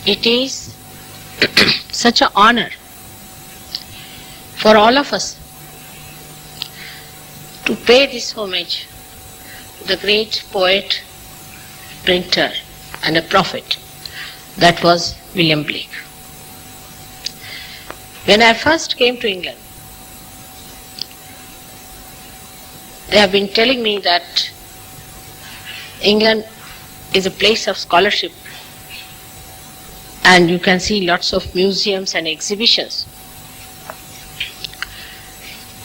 it is such an honor for all of us to pay this homage to the great poet, printer, and a prophet that was William Blake. When I first came to England, they have been telling me that England is a place of scholarship and you can see lots of museums and exhibitions.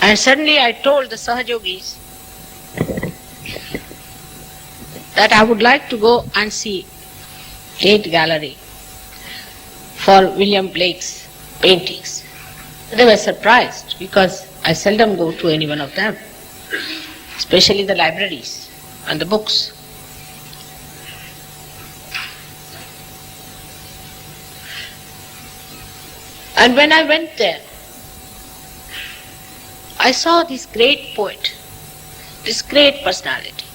And suddenly I told the Sahajogis that I would like to go and see Tate Gallery for William Blake's paintings. They were surprised because I seldom go to any one of them, especially the libraries and the books. And when I went there, I saw this great poet, this great personality,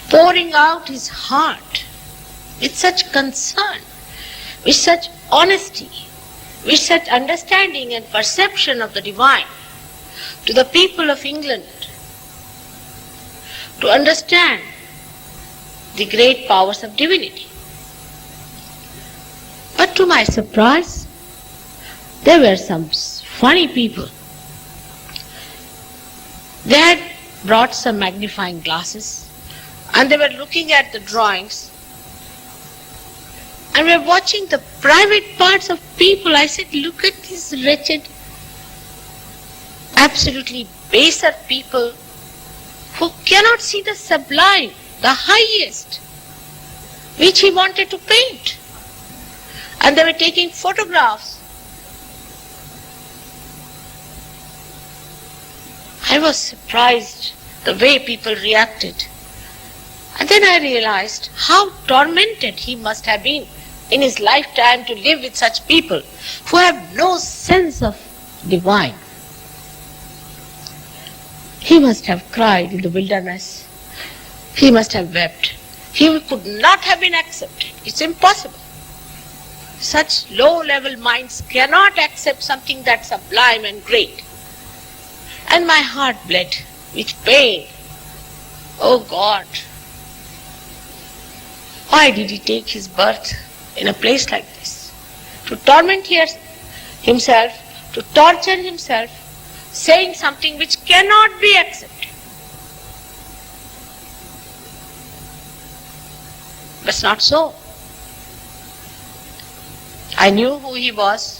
pouring out his heart with such concern, with such honesty, with such understanding and perception of the divine to the people of England, to understand the great powers of divinity. But to my surprise, there were some funny people. They had brought some magnifying glasses and they were looking at the drawings and were watching the private parts of people. I said, look at these wretched, absolutely baser people who cannot see the sublime, the highest, which he wanted to paint. And they were taking photographs. I was surprised the way people reacted. And then I realized how tormented he must have been in his lifetime to live with such people who have no sense of divine. He must have cried in the wilderness. He must have wept. He could not have been accepted. It's impossible. Such low-level minds cannot accept something that's sublime and great. And my heart bled with pain. Oh God, why did he take his birth in a place like this? To torment himself, to torture himself, saying something which cannot be accepted. But not so. I knew who he was,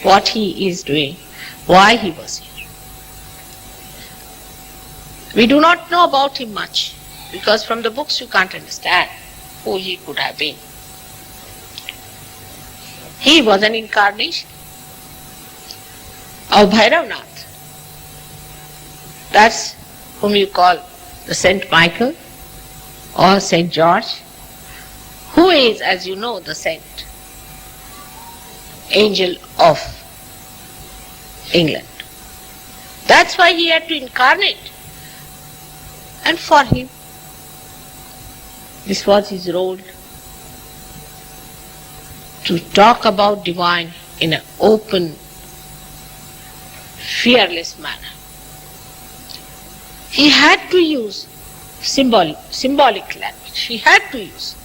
what he is doing, why he was here. We do not know about him much, because from the books you can't understand who he could have been. He was an incarnation of Bhairavnath. That's whom you call the Saint Michael or Saint George, who is, as you know, the saint, angel of England. That's why he had to incarnate. And for him, this was his role, to talk about divine in an open, fearless manner. He had to use symbolic language. He had to use.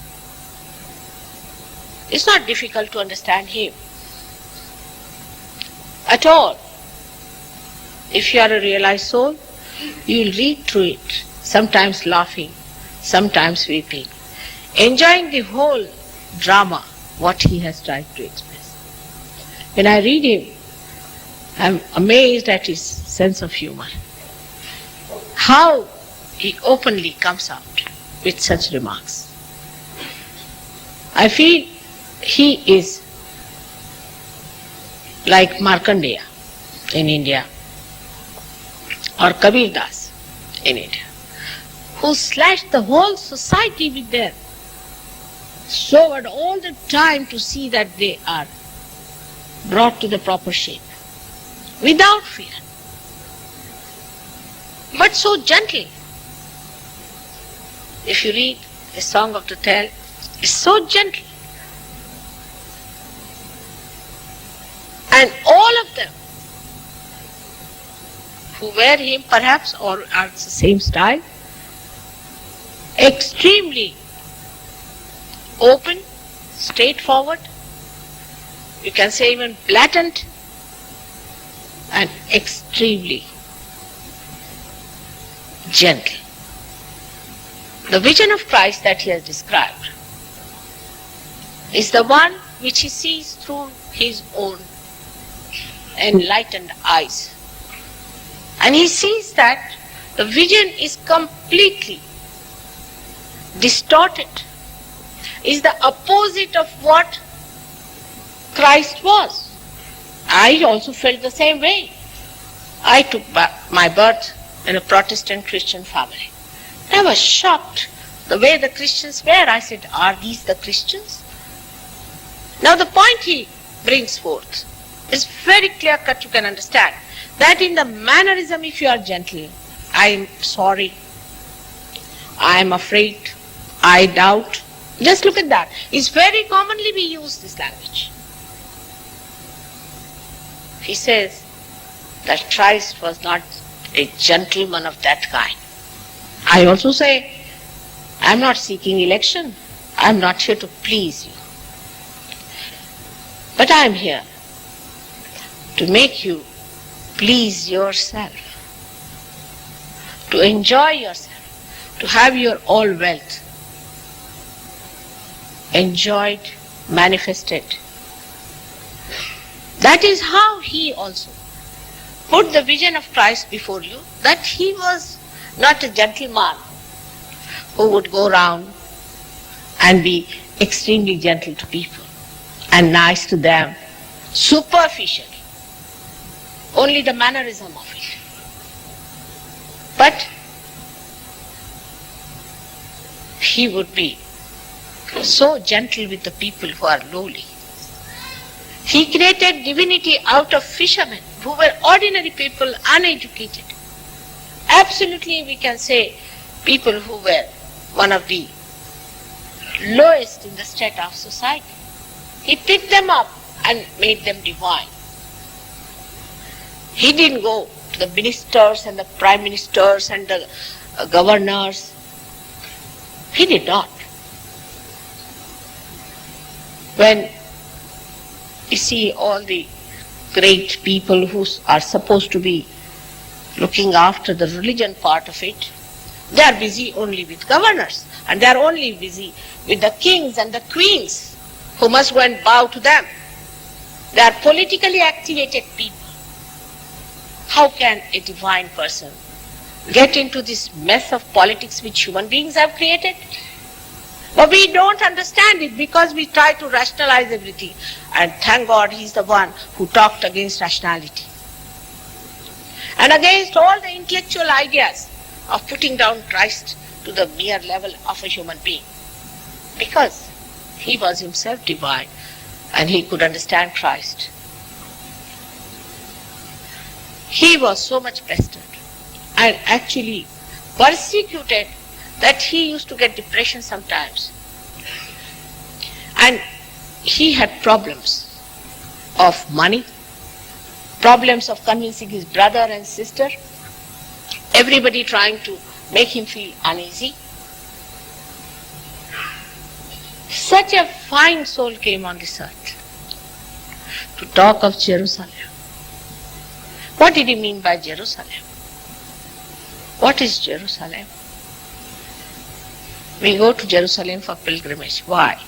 It's not difficult to understand him at all. If you are a realized soul, you will read through it, sometimes laughing, sometimes weeping, enjoying the whole drama, what he has tried to express. When I read him, I am amazed at his sense of humor. How he openly comes out with such remarks. I feel he is like Markandeya in India or Kabir Das in India, who slashed the whole society with their sword all the time to see that they are brought to the proper shape, without fear, but so gently. If you read A Song of the Tale is so gentle. And all of them who wear him perhaps or are the same style, extremely open, straightforward, you can say even blatant, and extremely gentle. The vision of Christ that he has described is the one which he sees through his own enlightened eyes. And he sees that the vision is completely distorted, is the opposite of what Christ was. I also felt the same way. I took my birth in a Protestant Christian family. I was shocked the way the Christians were. I said, are these the Christians? Now the point he brings forth is very clear cut, you can understand. That in the mannerism, if you are gentle, I am sorry, I am afraid, I doubt. Just look at that. It's very commonly we use this language. He says that Christ was not a gentleman of that kind. I also say, I am not seeking election. I am not here to please you. But I am here to make you please yourself, to enjoy yourself, to have your all wealth enjoyed, manifested. That is how he also put the vision of Christ before you, that he was not a gentleman who would go around and be extremely gentle to people and nice to them, superficially, only the mannerism of it. But he would be so gentle with the people who are lowly. He created divinity out of fishermen who were ordinary people, uneducated. Absolutely, we can say people who were one of the lowest in the strata of society. He picked them up and made them divine. He didn't go to the ministers and the prime ministers and the governors. He did not. When you see all the great people who are supposed to be looking after the religion part of it, they are busy only with governors, and they are only busy with the kings and the queens who must go and bow to them. They are politically activated people. How can a divine person get into this mess of politics which human beings have created? But we don't understand it because we try to rationalize everything. And thank God he's the one who talked against rationality and against all the intellectual ideas of putting down Christ to the mere level of a human being. Because he was himself divine and he could understand Christ. He was so much pestered and actually persecuted that he used to get depression sometimes. And he had problems of money, problems of convincing his brother and sister, everybody trying to make him feel uneasy. Such a fine soul came on this earth to talk of Jerusalem. What did he mean by Jerusalem? What is Jerusalem? We go to Jerusalem for pilgrimage. Why?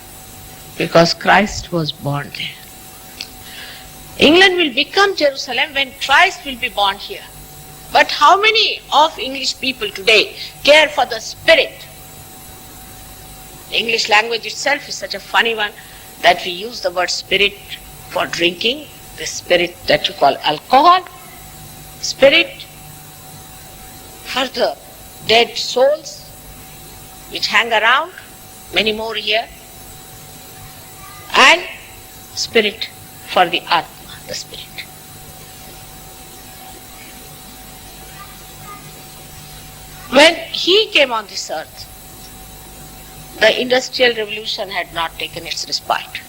Because Christ was born there. England will become Jerusalem when Christ will be born here. But how many of English people today care for the spirit? The English language itself is such a funny one that we use the word spirit for drinking, the spirit that you call alcohol, spirit for the dead souls which hang around, many more here, and spirit for the Atma, the spirit. When he came on this earth, the Industrial Revolution had not taken its respite.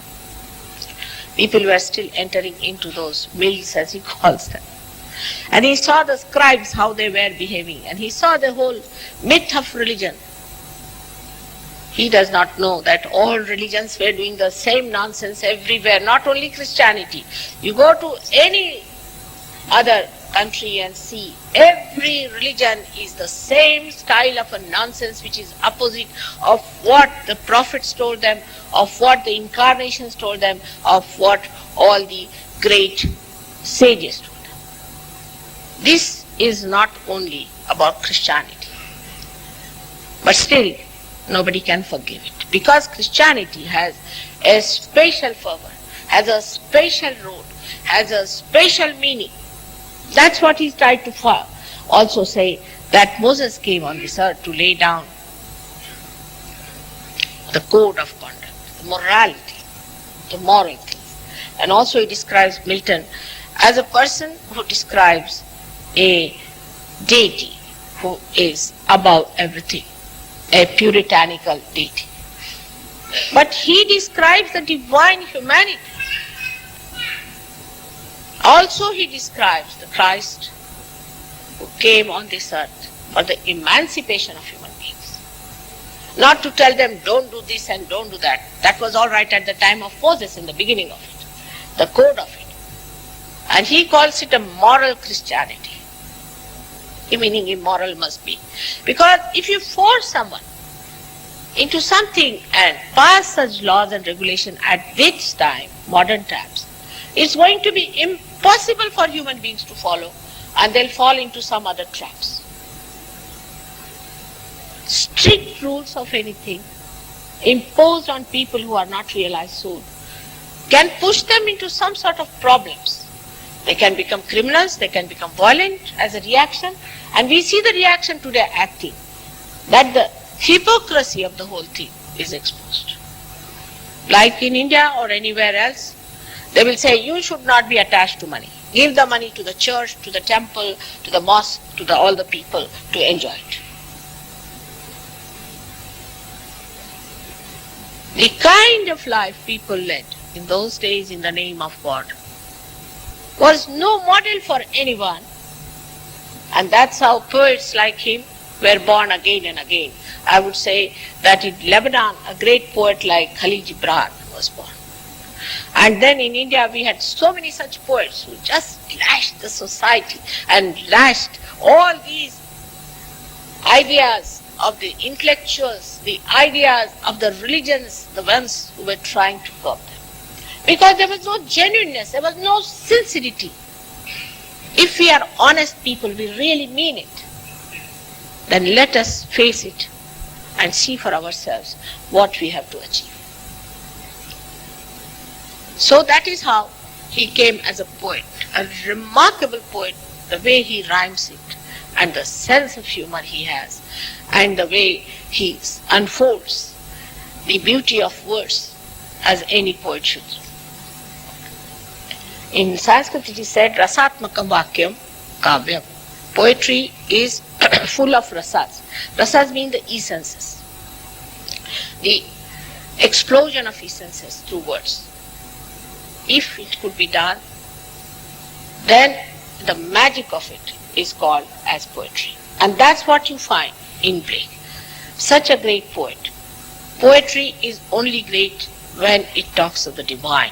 People were still entering into those mills, as he calls them. And he saw the scribes, how they were behaving, and he saw the whole myth of religion. He does not know that all religions were doing the same nonsense everywhere, not only Christianity. You go to any other country and see every religion is the same style of a nonsense which is opposite of what the prophets told them, of what the incarnations told them, of what all the great sages told them. This is not only about Christianity, but still nobody can forgive it, because Christianity has a special fervor, has a special road, has a special meaning. That's what he's tried to also say, that Moses came on this earth to lay down the code of conduct, the morality, the moral things. And also he describes Milton as a person who describes a deity who is above everything, a puritanical deity. But he describes the divine humanity. Also he describes the Christ who came on this earth for the emancipation of human beings. Not to tell them don't do this and don't do that. That was all right at the time of Moses, in the beginning of it, the code of it. And he calls it a moral Christianity. Meaning immoral must be. Because if you force someone into something and pass such laws and regulation at this time, modern times, it's going to be impossible for human beings to follow, and they'll fall into some other traps. Strict rules of anything imposed on people who are not realized soul can push them into some sort of problems. They can become criminals, they can become violent as a reaction, and we see the reaction today acting, that the hypocrisy of the whole thing is exposed. Like in India or anywhere else, they will say you should not be attached to money. Give the money to the church, to the temple, to the mosque, to all the people to enjoy it. The kind of life people led in those days in the name of God was no model for anyone. And that's how poets like him were born again and again. I would say that in Lebanon, a great poet like Khalil Gibran was born. And then in India, we had so many such poets who just lashed the society and lashed all these ideas of the intellectuals, the ideas of the religions, the ones who were trying to curb them. Because there was no genuineness, there was no sincerity. If we are honest people, we really mean it, then let us face it and see for ourselves what we have to achieve. So that is how he came as a poet, a remarkable poet, the way he rhymes it, and the sense of humor he has, and the way he unfolds the beauty of words as any poet should. In Sanskrit it is said, rasatmakam vakyam kavyam. Poetry is full of rasas. Rasas mean the essences, the explosion of essences through words. If it could be done, then the magic of it is called as poetry. And that's what you find in Blake. Such a great poet. Poetry is only great when it talks of the divine.